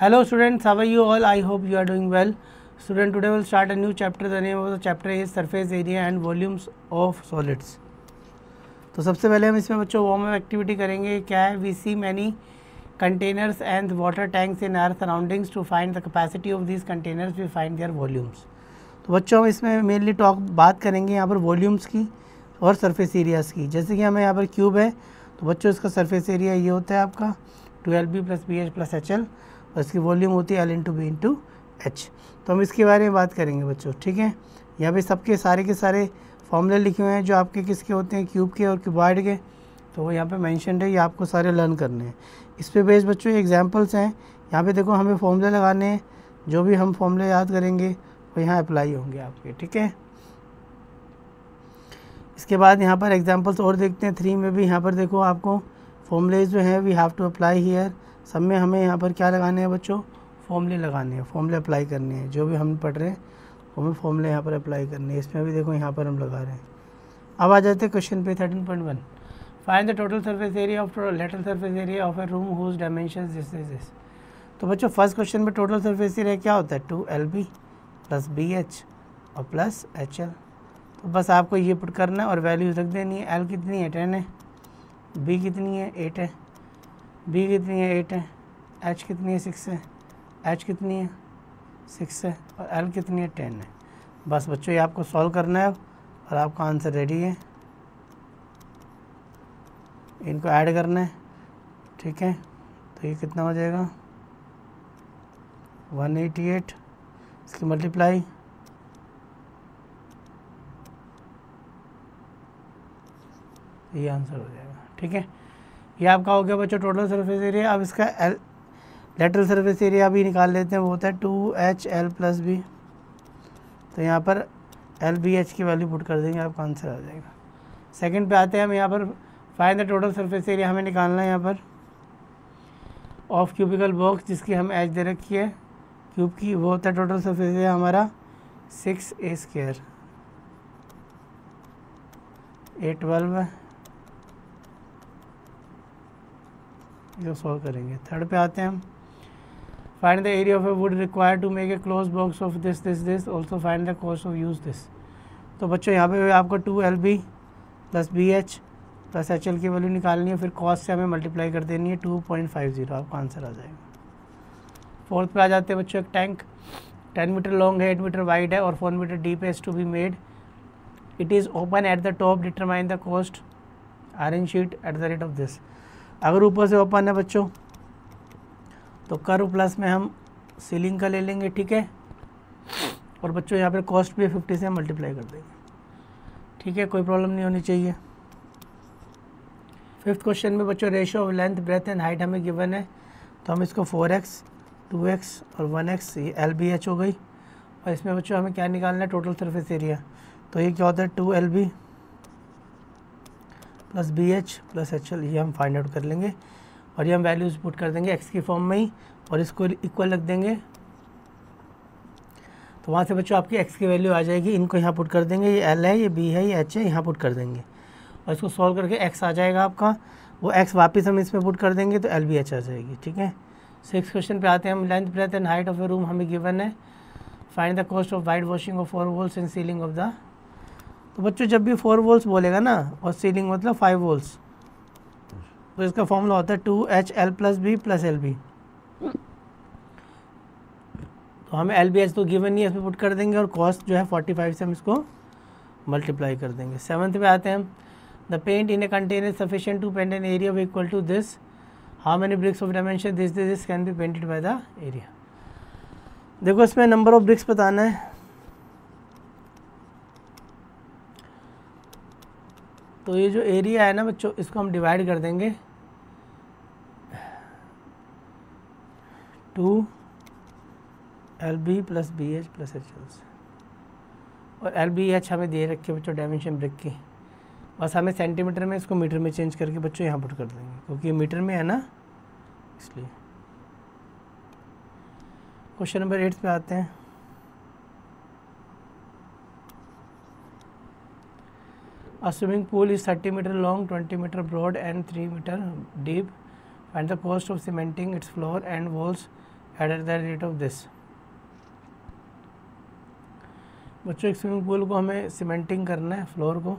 Hello students, how are you all? I hope you are doing well. Student, today we'll start a new chapter. The name of the chapter is surface area and volumes of solids. तो सबसे पहले हम इसमें बच्चों warm up activity करेंगे. क्या है? We see many containers and water tanks in our surroundings to find the capacity of these containers we find their volumes. तो बच्चों हम इसमें मेनली बात करेंगे यहाँ पर वॉल्यूम्स की और सरफेस एरियाज़ की. जैसे कि हमें यहाँ पर क्यूब है तो बच्चों इसका सरफेस एरिया ये होता है आपका 12b + bh + hL और इसकी वॉल्यूम होती है L × B × H. तो हम इसके बारे में बात करेंगे बच्चों. ठीक है, यहाँ पे सबके सारे के सारे फॉर्मूले लिखे हुए हैं जो आपके किसके होते हैं, क्यूब के और क्यूबॉइड के. तो वो यहाँ पे मेंशन्ड है, ये आपको सारे लर्न करने हैं. इस पे बेस बच्चों एग्जांपल्स हैं. यहाँ पे देखो हमें फॉर्मूले लगाने हैं. जो भी हम फॉर्मूले याद करेंगे वो यहाँ अप्लाई होंगे आपके. ठीक है, इसके बाद यहाँ पर एग्जांपल्स और देखते हैं. 3 में भी यहाँ पर देखो आपको फॉर्मूलेज जो हैं we have to apply here. सब में हमें यहाँ पर क्या लगाने हैं बच्चों, फॉर्मूले लगाने हैं, फॉर्मूले अप्लाई करने हैं. जो भी हम पढ़ रहे हैं वो हमें फॉर्मूले यहाँ पर अप्लाई करने हैं. इसमें भी देखो यहाँ पर हम लगा रहे हैं. अब आ जाते हैं क्वेश्चन पे 13.1. Find the total surface area of lateral surface area of a room whose dimensions this is this. तो बच्चों फर्स्ट क्वेश्चन में टोटल सरफेस एरिया क्या होता है, 2LB + BH और प्लस HL. तो बस आपको ये पुट करना है और वैल्यूज रख देनी है. L कितनी है, 10 है. B कितनी है, 8 है. B कितनी है, 8 है. H कितनी है, 6 है. H कितनी है, 6 है. और L कितनी है, 10 है. बस बच्चों ये आपको सॉल्व करना है और आपका आंसर रेडी है. इनको ऐड करना है. ठीक है, तो ये कितना हो जाएगा, 188. इसकी मल्टीप्लाई ये आंसर हो जाएगा. ठीक है, ये आपका हो गया बच्चों टोटल सरफेस एरिया. अब इसका लेटरल सरफेस एरिया भी निकाल लेते हैं. वो होता है 2HL + B. तो यहाँ पर LBH की वैल्यू पुट कर देंगे, आपका आंसर आ जाएगा. सेकंड पे आते हैं हम. यहाँ पर find the total surface area हमें निकालना है यहाँ पर ऑफ क्यूबिकल बॉक्स जिसकी हम एज दे रखी है क्यूब की. वो होता है टोटल सरफेस एरिया हमारा 6a². 812 है. जो सॉल्व करेंगे. थर्ड पे आते हैं हम. Find the area of a wood required to make a close box of this also find the cost of use this. तो बच्चों यहाँ पे आपको 2LB + BH + HL की वैल्यू निकालनी है. फिर कॉस्ट से हमें मल्टीप्लाई कर देनी है 2.50. आपका आंसर आ जाएगा. फोर्थ पे आ जाते हैं बच्चों. एक टैंक 10 मीटर लॉन्ग है, 8 मीटर वाइड है और 4 मीटर डीप है. To be made. It is open at the top. Determine the cost iron sheet at the rate of this. अगर ऊपर से ओपन है बच्चों तो कर्व प्लस में हम सीलिंग का ले लेंगे. ठीक है, और बच्चों यहाँ पर कॉस्ट भी 50 से मल्टीप्लाई कर देंगे. ठीक है, कोई प्रॉब्लम नहीं होनी चाहिए. फिफ्थ क्वेश्चन में बच्चों ratio of length breadth and height हमें गिवन है. तो हम इसको 4x 2x और 1x ये LBH हो गई. और इसमें बच्चों हमें क्या निकालना है, टोटल सरफेस एरिया. तो ये क्या होता है 2LB + BH + HL. ये हम फाइंड आउट कर लेंगे और ये हम वैल्यूज पुट कर देंगे x की फॉर्म में ही और इसको इक्वल रख देंगे. तो वहाँ से बच्चों आपकी x की वैल्यू आ जाएगी. इनको यहाँ पुट कर देंगे. ये L है, ये B है, ये H है. यहाँ पुट कर देंगे और इसको सॉल्व करके x आ जाएगा आपका. वो x वापस हम इसमें पुट कर देंगे तो LBH आ जाएगी. ठीक है, 6 क्वेश्चन पे आते हैं हम. Length breadth and height of a room हमें गिवन है. Find the cost of white washing of 4 walls and ceiling of the. तो बच्चों जब भी 4 वॉल्स बोलेगा ना और सीलिंग मतलब 5 वॉल्स, तो इसका फॉर्मूला होता है 2HL + B + LB. तो हमें LBH तो गिवन नहीं है, इसमें पुट कर देंगे और कॉस्ट जो है 45 से हम इसको मल्टीप्लाई कर देंगे. 7th पे आते हैं हम. The paint in a container sufficient to paint an area of equal to this. How many bricks of dimension this can be painted by the area. देखो इसमें नंबर ऑफ ब्रिक्स बताना है. तो ये जो एरिया है ना बच्चों इसको हम डिवाइड कर देंगे 2LB + BH + HL से. और LBH हमें दे रखी है बच्चों डायमेंशन ब्रिक की. बस हमें सेंटीमीटर में इसको मीटर में चेंज करके बच्चों यहाँ पुट कर देंगे क्योंकि ये मीटर में है ना, इसलिए. क्वेश्चन नंबर 8 पे आते हैं. A swimming pool is 30 meter long, 20 meter broad and 3 meter deep. Find the cost of cementing its floor and walls eight the rate of this. बच्चों एक स्विमिंग पूल को हमें सीमेंटिंग करना है, फ्लोर को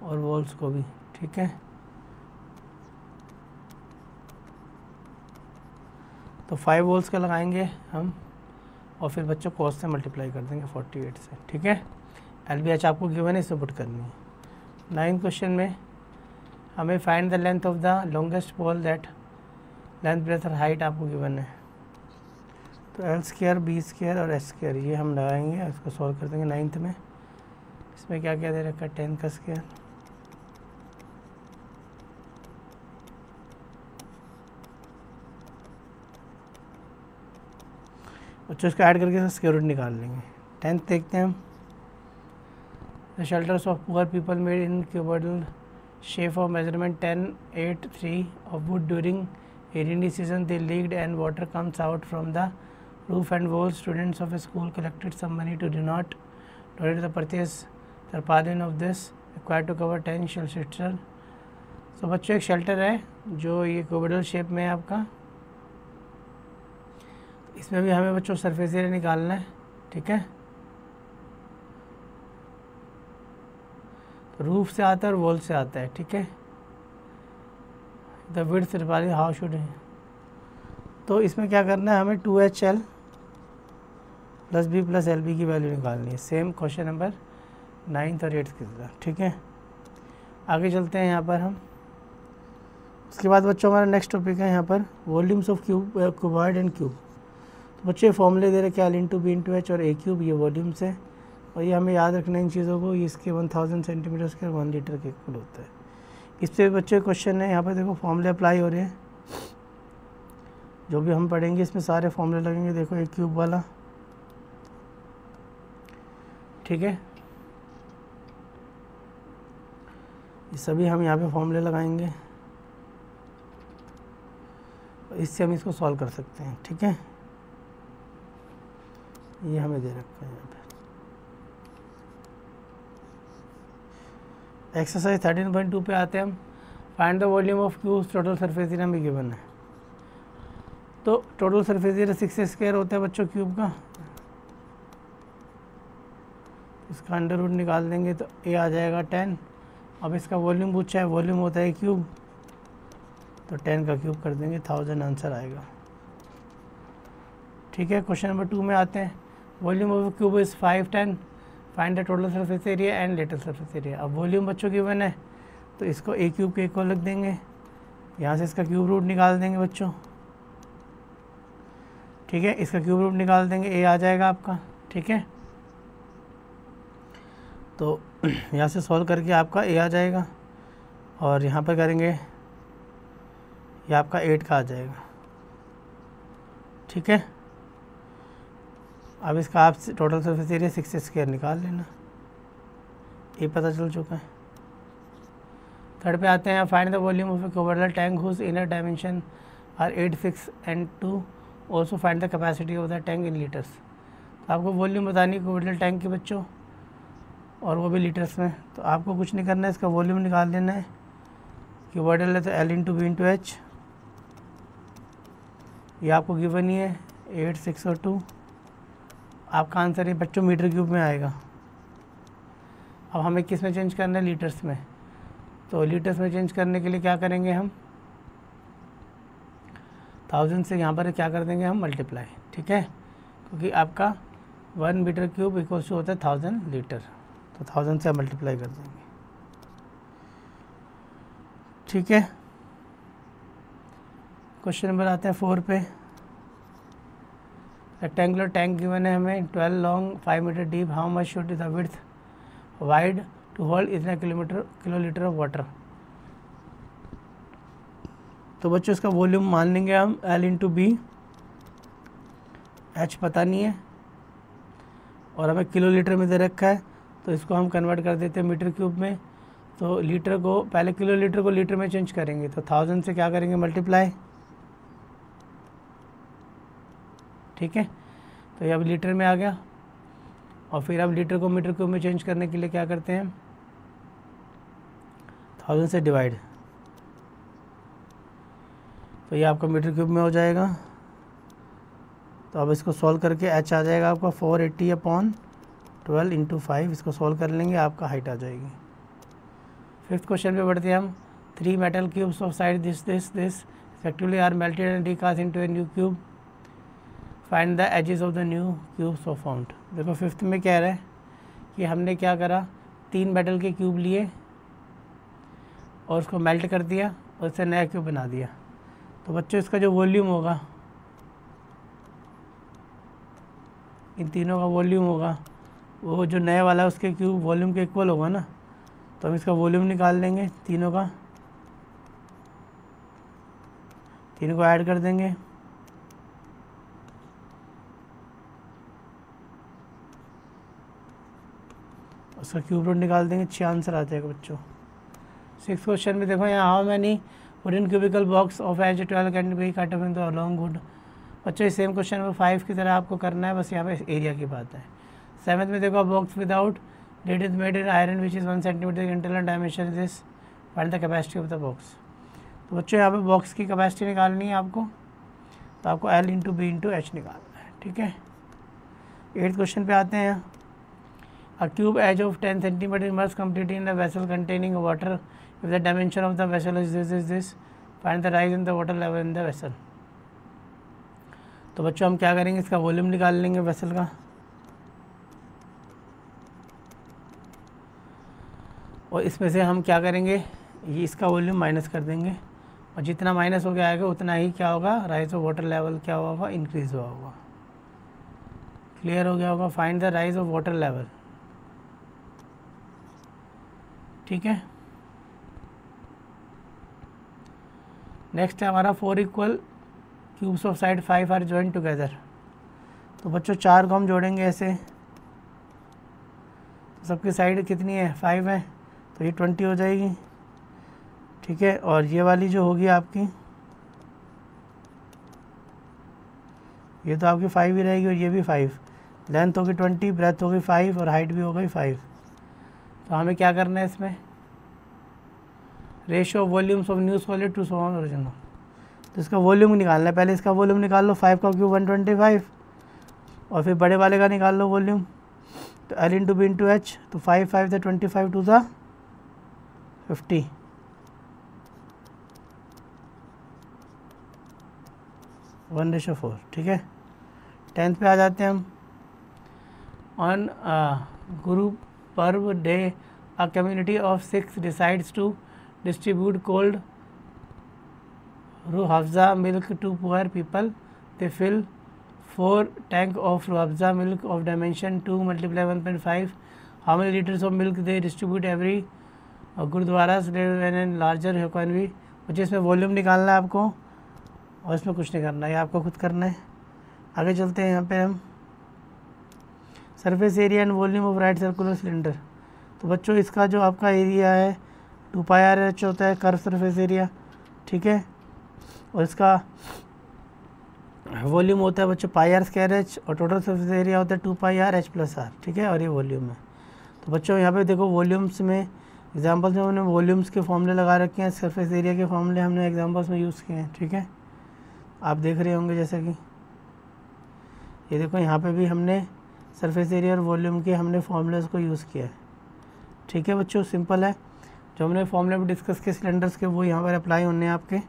और वॉल्स को भी, ठीक है। तो 5 वॉल्स का लगाएंगे हम और फिर बच्चों कॉस से मल्टीप्लाई कर देंगे 48 से, ठीक है। LBH आपको गिवन है, इसे पुट करनी है। 9th क्वेश्चन में हमें find the length of the longest pole that length breadth और हाइट आपको गिवन है। तो L² B² और S² ये हम लगाएंगे, इसको सॉल्व कर देंगे 9th में। इसमें क्या क्या दे रखा है, 10 का स्क्वायर, बच्चों इसको ऐड करके स्क्वायर रूट निकाल लेंगे। 10th देखते हैं हम। The shelters of poor people made in cuboidal shape of measurement 10, 8, 3 of would during a rainy season they leaked and water comes out from the roof and walls. Students of a school collected some money to donate the purchase the pardon of this required to cover 10 shelter. So बच्चों एक shelter है जो ये cuboidal shape में है आपका, इसमें भी हमें बच्चों सरफेस एरिया निकालना है, ठीक है। तो रूफ से आता है और वॉल से आता है, ठीक है। The width required how should, तो इसमें क्या करना है, हमें 2HL plus B plus LB की वैल्यू निकालनी है, सेम क्वेश्चन नंबर 9th और 8th की तरह, ठीक है। आगे चलते हैं यहाँ पर हम। उसके बाद बच्चों हमारा नेक्स्ट टॉपिक है यहाँ पर volumes of cuboid and cube. तो बच्चे फॉर्मूले दे रखे L × B × H और A³ ये वॉल्यूम्स है और ये हमें याद रखना है इन चीज़ों को। ये इसके 1000 सेंटीमीटर स्क्वायर 1 लीटर के इक्वल होता है। इस पर बच्चे क्वेश्चन है, यहाँ पर देखो फॉर्मूले अप्लाई हो रहे हैं, जो भी हम पढ़ेंगे इसमें सारे फॉर्मूले लगेंगे। देखो एक क्यूब वाला, ठीक है, ये सभी हम यहाँ पे फॉर्मूले लगाएंगे, इससे हम इसको सॉल्व कर सकते हैं, ठीक है। ये हमें दे रखा है यहाँ पे। एक्सरसाइज 13.2 पे आते हैं हम। Find the volume of cube, total surface area में गिवन है। तो टोटल सरफेस एरिया 6² होता है बच्चों क्यूब का, इसका अंडर रूट निकाल देंगे तो A आ जाएगा 10। अब इसका वॉल्यूम पूछा है, वॉल्यूम होता है क्यूब, तो 10 का क्यूब कर देंगे, 1000 आंसर आएगा, ठीक है। क्वेश्चन नंबर 2 में आते हैं। Volume of cube is 510, find the total surface area and lateral surface area. अब वॉल्यूम बच्चों गिवन है तो इसको A³ के इक्वल लिख देंगे, यहाँ से इसका क्यूब रूट निकाल देंगे बच्चों, ठीक है। इसका क्यूब रूट निकाल देंगे, A आ जाएगा आपका, ठीक है। तो यहाँ से सॉल्व करके आपका A आ जाएगा और यहाँ पर करेंगे ये आपका 8 का आ जाएगा, ठीक है। अब इसका आप टोटल सरफेस एरिया 6² निकाल लेना, ये पता चल चुका है। थर्ड पे आते हैं। Find the volume of a cuboidal tank whose inner dimension are 8, 6 and 2। Also find the capacity of the tank in litres. तो आपको वॉल्यूम बतानी है क्यूबॉइडल टैंक के बच्चों, और वो भी लीटर्स में। तो आपको कुछ नहीं करना है, इसका वॉल्यूम निकाल देना है। क्यूबॉइडल है तो L × B × H, ये आपको गिवन ही है 8, 6 और 2। आपका आंसर ये बच्चों मीटर क्यूब में आएगा। अब हमें किस में चेंज करना है, लीटर्स में। तो लीटर्स में चेंज करने के लिए क्या करेंगे हम, 1000 से यहाँ पर क्या कर देंगे हम मल्टीप्लाई, ठीक है, क्योंकि आपका 1 मीटर क्यूब इक्वल्स टू होता है 1000 लीटर, तो 1000 से मल्टीप्लाई कर देंगे, ठीक है। क्वेश्चन नंबर आते हैं 4 पे। रेक्टेंगुलर टैंक गिवन है हमें, 12 long 5 metre deep, how much should the width wide to hold इतना किलोलीटर ऑफ वाटर। तो बच्चों इसका वॉल्यूम मान लेंगे हम L × B, H पता नहीं है और हमें किलोलीटर में दे रखा है, तो इसको हम कन्वर्ट कर देते हैं मीटर क्यूब में। तो लीटर को पहले किलोलीटर को लीटर में चेंज करेंगे, तो 1000 से क्या करेंगे मल्टीप्लाई, ठीक है। तो ये अब लीटर में आ गया और फिर अब लीटर को मीटर क्यूब में चेंज करने के लिए क्या करते हैं, 1000 से डिवाइड। तो ये आपका मीटर क्यूब में हो जाएगा। तो अब इसको सॉल्व करके h आ जाएगा आपका 480/12 × 5। इसको सॉल्व कर लेंगे, आपका हाइट आ जाएगी। फिफ्थ क्वेश्चन पे बढ़ते हैं हम। 3 metal cubes of side this respectively are melted and recast into a new cube. Find the edges of the new cubes of found. देखो फिफ्थ में कह रहा है कि हमने क्या करा, 3 मेटल के क्यूब लिए और उसको मेल्ट कर दिया और उससे नया क्यूब बना दिया। तो बच्चों इसका जो वॉल्यूम होगा, इन तीनों का वॉल्यूम होगा, वो जो नया वाला है उसके क्यूब वॉल्यूम के इक्वल होगा ना। तो हम इसका वॉल्यूम निकाल लेंगे, तीनों का, तीनों को ऐड कर देंगे। उसका क्यूब रूट निकाल देंगे, 6 आंसर आ जाएगा बच्चों। 6th क्वेश्चन में देखो यहाँ, how many wooden cubical box of edge 12 can be cut up into long wood. बच्चों इस सेम क्वेश्चन में 5 की तरह आपको करना है, बस यहाँ पे एरिया की बात है। 7th में देखो, box without lid is made in iron which is 1 centimetre internal dimension is this, find the capacity of the box. तो बच्चों यहाँ पे बॉक्स की कैपेसिटी निकालनी है आपको, तो आपको L × B × H निकालना है, ठीक है। 8th क्वेश्चन पे आते हैं। A cube edge of 10 cm immersed completely in a vessel containing water. If the dimension of the vessel is this, find the rise in the water level in the vessel. तो बच्चों हम क्या करेंगे, इसका volume निकाल लेंगे vessel का, और इसमें से हम क्या करेंगे, ये इसका वॉल्यूम माइनस कर देंगे, और जितना माइनस हो गया आएगा उतना ही क्या होगा, राइज ऑफ वाटर लेवल क्या हुआ होगा, इंक्रीज हुआ होगा। क्लियर हो गया होगा। Find the rise of water level, ठीक है। नेक्स्ट है हमारा 4 equal cubes of side 5 are joint together. तो बच्चों 4 को हम जोड़ेंगे ऐसे, तो सबकी साइड कितनी है, 5 है, तो ये 20 हो जाएगी, ठीक है। और ये वाली जो होगी आपकी, ये तो आपकी 5 ही रहेगी, और ये भी 5। लेंथ होगी 20, ब्रेथ होगी 5, और हाइट भी हो गई 5। तो हमें क्या करना है इसमें, ratio of volumes of new solid to solid original. तो इसका वॉल्यूम निकालना है, पहले इसका वॉल्यूम निकाल लो, 5 का क्यूब 125, और फिर बड़े वाले का निकाल लो वॉल्यूम। तो L × B × H, तो 5 5 द 25 2 द 50, 1/4, ठीक है। 10th पे आ जाते हैं हम। On Guru Parv day a community of 6 decides to distribute cold Ruh Afza milk to poor people. They fill 4 tank of Ruh Afza milk of dimension 2 × 1.5. How many liters of milk they distribute every Gurudwaras and larger can be। मुझे इसमें volume निकालना है आपको, और इसमें कुछ नहीं करना है, आपको खुद करना है। आगे चलते हैं। यहाँ पे हम surface area and volume of right circular cylinder. तो बच्चों इसका जो आपका एरिया है 2πr/h होता है, कर्व सरफेस एरिया, ठीक है। और इसका वॉल्यूम होता है बच्चों πr²h, और टोटल सरफेस एरिया होता है 2πr/h + r, ठीक है। और ये वॉल्यूम है। तो बच्चों यहाँ पे देखो वॉल्यूम्स में, एग्जांपल्स में हमने वॉल्यूम्स के फॉर्मूले लगा रखे हैं, सरफेस एरिया के फॉर्मूले हमने एग्जांपल्स में यूज़ किए हैं, ठीक है। आप देख रहे होंगे जैसा कि ये देखो, यहाँ पे भी हमने सरफेस एरिया और वॉल्यूम के हमने फॉर्मूलेस को यूज़ किया है, ठीक है बच्चों। सिंपल है, जो हमने फॉर्मूले में डिस्कस किए सिलेंडर्स के, वो यहाँ पर अप्लाई होने हैं आपके,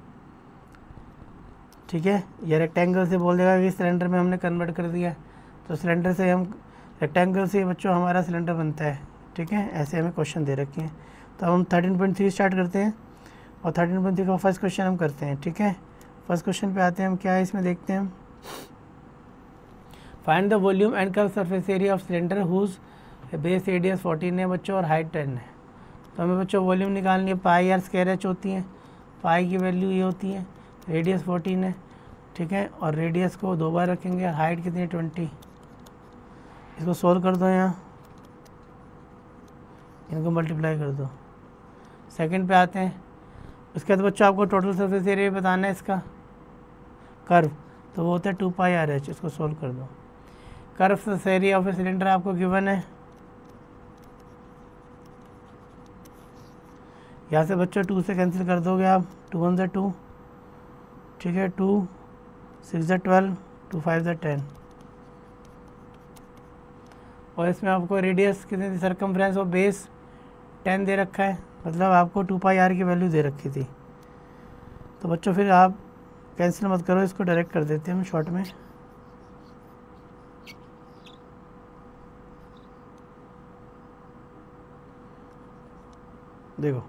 ठीक है। ये रेक्टेंगल से बोल देगा कि सिलेंडर में हमने कन्वर्ट कर दिया, तो सिलेंडर से हम रेक्टेंगल से बच्चों हमारा सिलेंडर बनता है, ठीक है। ऐसे हमें क्वेश्चन दे रखे हैं। तो हम 13.3 स्टार्ट करते हैं, और 13.3 का फर्स्ट क्वेश्चन हम करते हैं, ठीक है। फर्स्ट क्वेश्चन पे आते हैं हम, क्या है इसमें देखते हैं हम। Find the volume and curve surface area of cylinder whose base radius 14 है बच्चों, और हाइट 10 है। तो हमें बच्चों वॉल्यूम निकालनी है, πr² होती है, पाई की वैल्यू ये होती है, रेडियस 14 है, ठीक है। और रेडियस को 2 बार रखेंगे, हाइट कितनी है 20। इसको सोल्व कर दो, यहाँ इनको मल्टीप्लाई कर दो। सेकंड पे आते हैं। उसके बाद बच्चों आपको टोटल सरफेस एरिया बताना है इसका कर्व, तो वो होता है 2πr/h। इसको सोल्व कर दो। Curve surface area of a cylinder आपको गिवन है, यहाँ से बच्चों 2 से कैंसिल कर दोगे आप, 2 × 1 = 2, ठीक है, 2 6 ज़ा 12, 2 5 ज़ा 10। और इसमें आपको रेडियस कितनी थी, सर्कमफ्रेंस और बेस 10 दे रखा है, मतलब आपको 2 पाई आर की वैल्यू दे रखी थी। तो बच्चों फिर आप कैंसिल मत करो, इसको डायरेक्ट कर देते हैं हम शॉर्ट में। देखो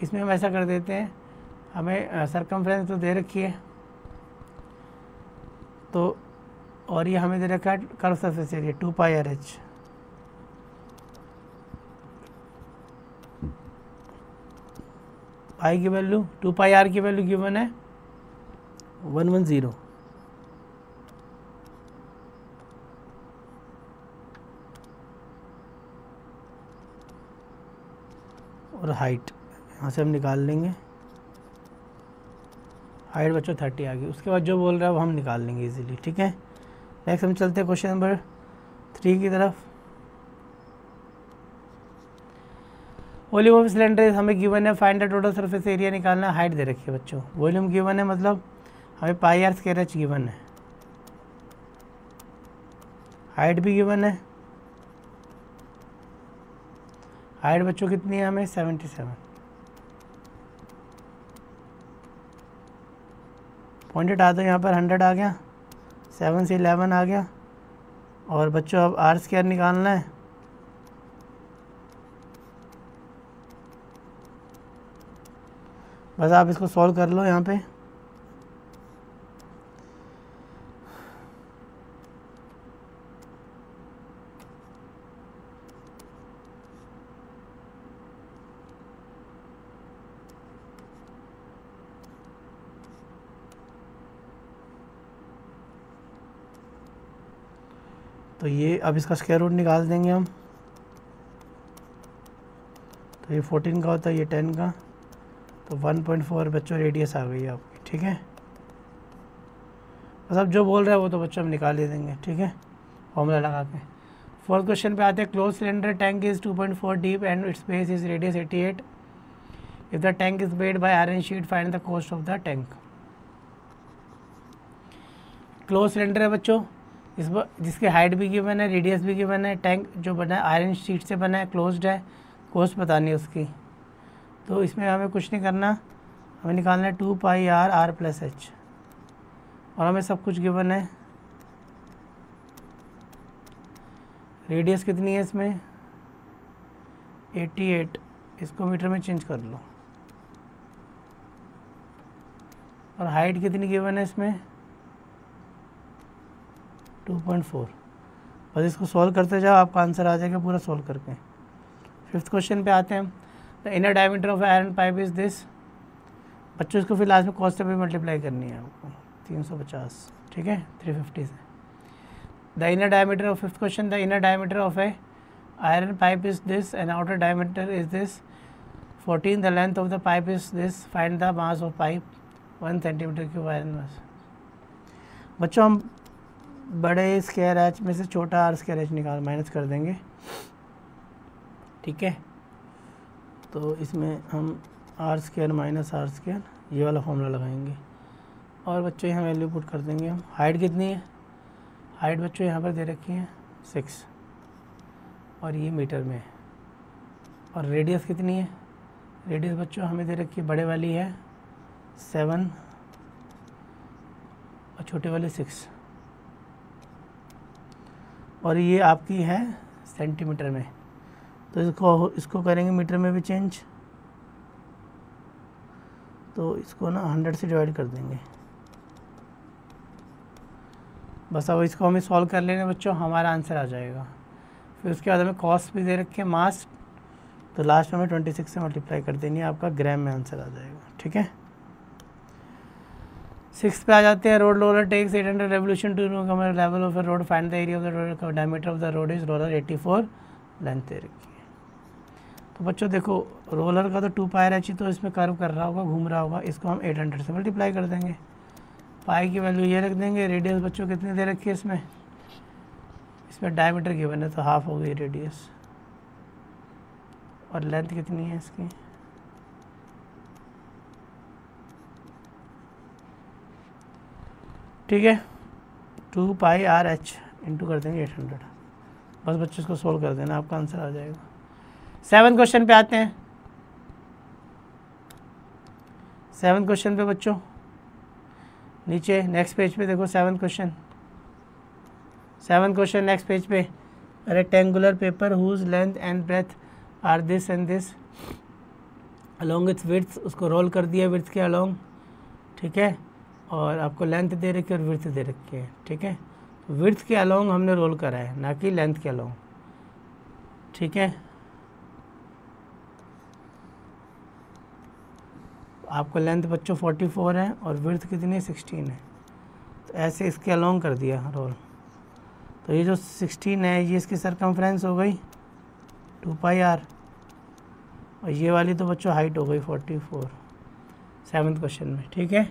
इसमें हम ऐसा कर देते हैं, हमें सर्कमफ्रेंस तो दे रखी है, तो और ये हमें दे रखा है कर्व सरफेस एरिया 2 पाई आर एच। पाई की वैल्यू 2 पाई आर की वैल्यू गिवन है 110, और हाइट यहाँ से हम निकाल लेंगे, हाइट बच्चों 30 आ गई। उसके बाद जो बोल रहा है वो हम निकाल लेंगे इजीली, ठीक है। नेक्स्ट हम चलते हैं क्वेश्चन नंबर 3 की तरफ। वॉल्यूम ऑफ सिलेंडर हमें गिवन है, find the total surface area निकालना, हाइट दे रखी है बच्चों। वॉल्यूम गिवन है मतलब हमें पाई आर स्क्वायर एच गिवन है, हाइट भी गिवन है। हाइट बच्चों कितनी है हमें 77, पॉइंट हटा दो, यहाँ पर 100 आ गया, 7 से 11 आ गया। और बच्चों अब आर स्क्वायर निकालना है, बस आप इसको सॉल्व कर लो यहाँ पे। तो ये अब इसका स्क्वायर रूट निकाल देंगे हम, तो ये 14 का होता है, ये 10 का, तो 1.4 बच्चों रेडियस आ गई है आपकी, ठीक है। बस अब जो बोल रहा है वो तो बच्चों हम निकाल ही देंगे, ठीक है, फॉर्मूला लगा के। फोर्थ क्वेश्चन पे आते हैं। Close cylinder tank is 2.4 deep and it's base is radius 88। If the tank is made by iron sheet find the cost of the tank. Close cylinder है बच्चों, इस जिसकी हाइट भी गिवन है, रेडियस भी गिवन है, टैंक जो बना है आयरन शीट से बना है, क्लोज्ड है, कॉस्ट बतानी है उसकी। तो इसमें हमें कुछ नहीं करना, हमें निकालना है 2 पाई आर आर प्लस एच, और हमें सब कुछ गिवन है। रेडियस कितनी है इसमें 88, इसको मीटर में चेंज कर लो। और हाइट कितनी गिवन है इसमें 2.4। बस इसको सॉल्व करते जाओ, आपका आंसर आ जाएगा पूरा सॉल्व करके। फिफ्थ क्वेश्चन पे आते हैं। The inner diameter of iron pipe is this. बच्चों इसको फिर लास्ट में कॉस्ट से भी मल्टीप्लाई करनी है आपको, 350, ठीक है, 350 से। The inner diameter of fifth question, the inner diameter of a iron pipe is this and outer diameter is this 14। The length of the pipe is this, find the mass of pipe 1 centimetre cube iron mass. बच्चों हम बड़े square H में से छोटा R square H निकाल minus कर देंगे, ठीक है। तो इसमें हम R square minus R square ये वाला फॉर्मूला लगाएंगे, और बच्चों यहाँ वैल्यू पुट कर देंगे हम। हाइट कितनी है, हाइट बच्चों यहाँ पर दे रखी है 6, और ये मीटर में है। और रेडियस कितनी है, रेडियस बच्चों हमें दे रखी है, बड़े वाली है 7 और छोटे वाली 6, और ये आपकी है सेंटीमीटर में। तो इसको करेंगे मीटर में भी चेंज, तो इसको ना 100 से डिवाइड कर देंगे। बस अब इसको हमें सॉल्व कर लेंगे बच्चों, हमारा आंसर आ जाएगा। फिर उसके बाद हमें कॉस्ट भी दे रखे मास, तो लास्ट में हमें 26 से मल्टीप्लाई कर देनी है, आपका ग्राम में आंसर आ जाएगा, ठीक है। 6 पे आ जाते हैं। Road roller takes 800 revolution to no level of road, find the area of the road, diameter of the road is roller 84, length दे रखी है। तो बच्चों देखो रोलर का तो 2 पाई एच, तो इसमें कर्व कर रहा होगा, घूम रहा होगा, इसको हम 800 से मल्टीप्लाई कर देंगे। पाई की वैल्यू ये रख देंगे। रेडियस बच्चों कितनी दे रखी है इसमें, इसमें डायमीटर गिवन है तो हाफ हो गई रेडियस, और लेंथ कितनी है इसकी ठीक है, 2 पाई आर एच इंटू कर देंगे 800। बस बच्चों इसको सोल्व कर देना, आपका आंसर आ जाएगा। 7 क्वेश्चन पे आते हैं। 7 क्वेश्चन पे बच्चों नीचे नेक्स्ट पेज पे देखो 7 क्वेश्चन। 7 क्वेश्चन नेक्स्ट पेज पे, rectangular paper whose length and breadth are this and this along its width, उसको रोल कर दिया विड्थ के अलॉन्ग, ठीक है, और आपको लेंथ दे रखी है और विड्थ दे रखी है, ठीक है। विड्थ के अलॉन्ग हमने रोल करा है, ना कि लेंथ के अलॉन्ग, ठीक है। आपको लेंथ बच्चों 44 है और विड्थ कितनी है 16 है, तो ऐसे इसके अलॉन्ग कर दिया रोल। तो ये जो 16 है ये इसकी सरकमफ्रेंस हो गई 2 पाई आर, और ये वाली तो बच्चों हाइट हो गई 44 7th क्वेश्चन में, ठीक है।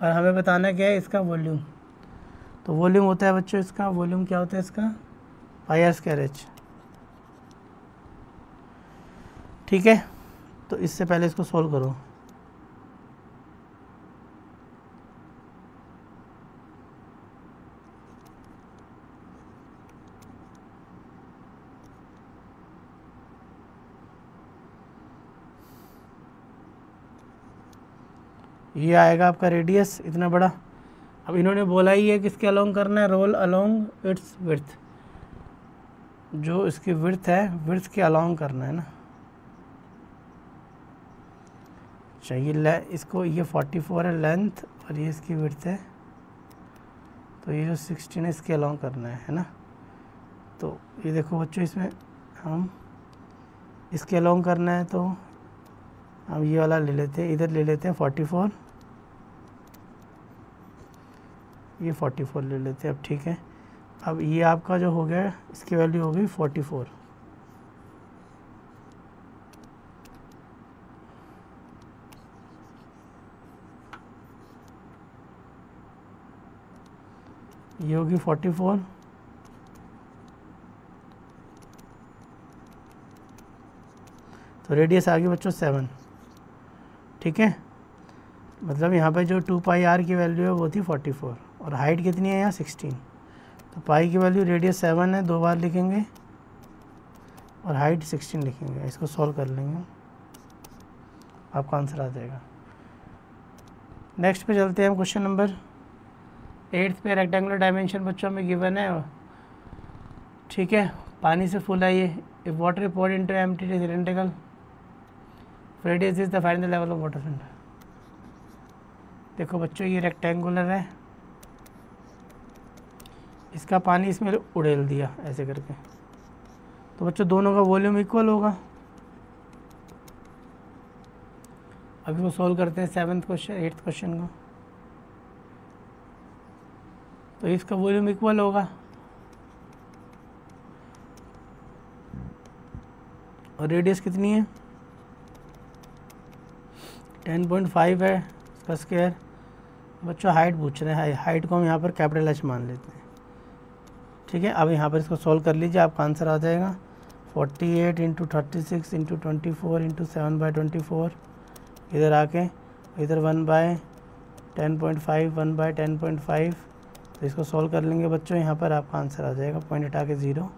और हमें बताना क्या है इसका वॉल्यूम। तो वॉल्यूम होता है बच्चों, इसका वॉल्यूम क्या होता है इसका, पाई आर स्क्वायर एच, ठीक है। तो इससे पहले इसको सोल्व करो। ये आएगा आपका रेडियस इतना बड़ा। अब इन्होंने बोला ही है किसके अलॉन्ग करना है, रोल अलॉन्ग इट्स विड्थ, जो इसकी विड्थ है विड्थ के अलॉन्ग करना है ना। चाहिए इसको, ये 44 है लेंथ और ये इसकी विड्थ है, तो ये जो 16 है इसके अलॉन्ग करना है ना। तो ये देखो बच्चों, इसमें हम इसके अलॉन्ग करना है तो हम ये वाला ले लेते हैं, इधर ले लेते हैं 44, ये 44 ले लेते हैं। अब ठीक है, अब ये आपका जो हो गया इसकी वैल्यू हो गई 44, ये होगी 44, तो रेडियस आ गई बच्चों 7, ठीक है। मतलब यहाँ पे जो 2 पाई आर की वैल्यू है वो थी 44 और हाइट कितनी है यहाँ 16, तो पाई की वैल्यू रेडियस 7 है, 2 बार लिखेंगे और हाइट 16 लिखेंगे। इसको सॉल्व कर लेंगे, आपका आंसर आ जाएगा। नेक्स्ट पे चलते हैं हम, क्वेश्चन नंबर 8 पे। रेक्टेंगुलर डायमेंशन बच्चों में गिवन है, ठीक है। पानी से फुल है ये, if water is poured into empty cylindrical radius is the find the level of water cylinder. देखो बच्चों ये रेक्टेंगुलर है, इसका पानी इसमें उड़ेल दिया ऐसे करके, तो बच्चों दोनों का वॉल्यूम इक्वल होगा। अब इसको सॉल्व करते हैं 7th क्वेश्चन 8th क्वेश्चन को। तो इसका वॉल्यूम इक्वल होगा और रेडियस कितनी है 10.5 है इसका स्क्वायर। बच्चों हाइट पूछ रहे हैं, हाइट को हम यहाँ पर कैपिटल एच मान लेते हैं, ठीक है। अब यहाँ पर इसको सॉल्व कर लीजिए, आपका आंसर आ जाएगा 48 इंटू 36 इंटू 24 इंटू 7/24, इधर आके इधर 1/10.5 1/10.5, तो इसको सॉल्व कर लेंगे बच्चों, यहाँ पर आपका आंसर आ जाएगा, पॉइंट हटा के 0।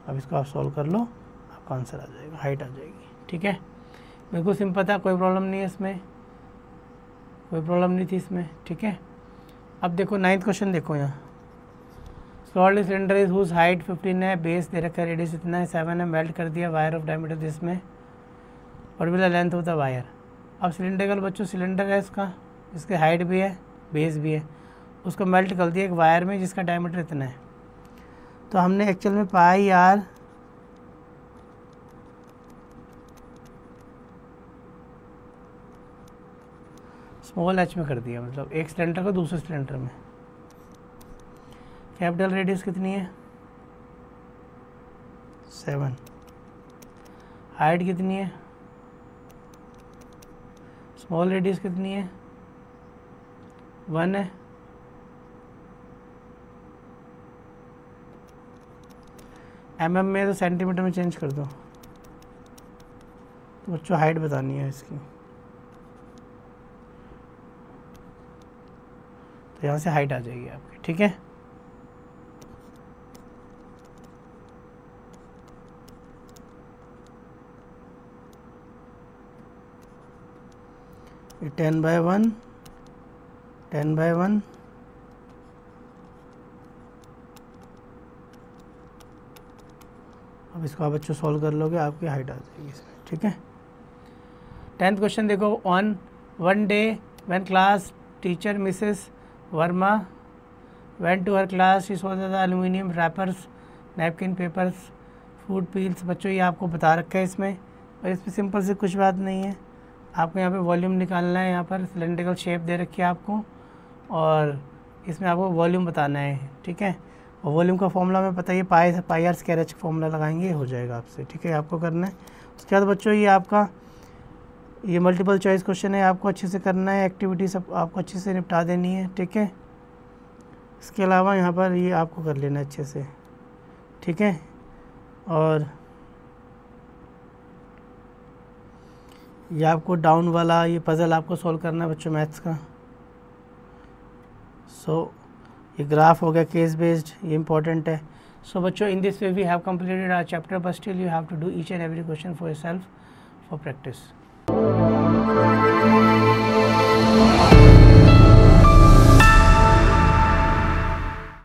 अब इसको आप सॉल्व कर लो, आपका आंसर आ जाएगा, हाइट आ जाएगी, ठीक है। बिल्कुल सिंपल था, कोई प्रॉब्लम नहीं है इसमें, कोई प्रॉब्लम नहीं थी इसमें, ठीक है। अब देखो 9th क्वेश्चन देखो, यहाँ solid cylinder is whose height 15 है, बेस दे रखा है, रेडियस इतना है 7 है, मेल्ट कर दिया वायर ऑफ डायमीटर जिसमें और बिला लेंथ होता है वायर। अब सिलेंडरिकल बच्चों सिलेंडर है इसका, इसकी हाइट भी है बेस भी है, उसको मेल्ट कर दिया एक वायर में जिसका डायमीटर इतना है। तो हमने एक्चुअल में पाई आर स्मॉल एच में कर दिया, मतलब एक सिलेंडर को दूसरे सिलेंडर में। कैपिटल रेडियस कितनी है 7, हाइट कितनी है, स्मॉल रेडियस कितनी है 1 है, mm में तो सेंटीमीटर में चेंज कर दो। तो बच्चों हाइट बतानी है इसकी, तो यहाँ से हाइट आ जाएगी आपकी, ठीक है। ये 10/1 10/1 अब इसको आप बच्चों सॉल्व कर लोगे, आपकी हाइट आ जाएगी इसमें, ठीक है। 10th क्वेश्चन देखो, on one day when class teacher Mrs Verma went to her class she saw the aluminium wrappers, napkin papers, food peels. बच्चों ये आपको बता रखा है इसमें, और इसमें सिंपल से कुछ बात नहीं है, आपको यहाँ पे वॉल्यूम निकालना है। यहाँ पर सिलेंड्रिकल शेप दे रखी है आपको, और इसमें आपको वॉल्यूम बताना है, ठीक है। और वॉल्यूम का फॉर्मूला में पता है, पाई आर स्क्वायर एच फॉर्मूला लगाएंगे, हो जाएगा आपसे, ठीक है। आपको करना है। उसके बाद बच्चों ये आपका ये मल्टीपल चॉइस क्वेश्चन है, आपको अच्छे से करना है, एक्टिविटी सब आपको अच्छे से निपटा देनी है, ठीक है। इसके अलावा यहाँ पर ये आपको कर लेना अच्छे से, ठीक है। और ये आपको डाउन वाला ये पज़ल आपको सॉल्व करना है बच्चों मैथ्स का। सो ये ग्राफ हो गया केस बेस्ड, ये इंपॉर्टेंट है। सो बच्चों in this way we have completed our chapter, but still you have to do each and every question for yourself for practice.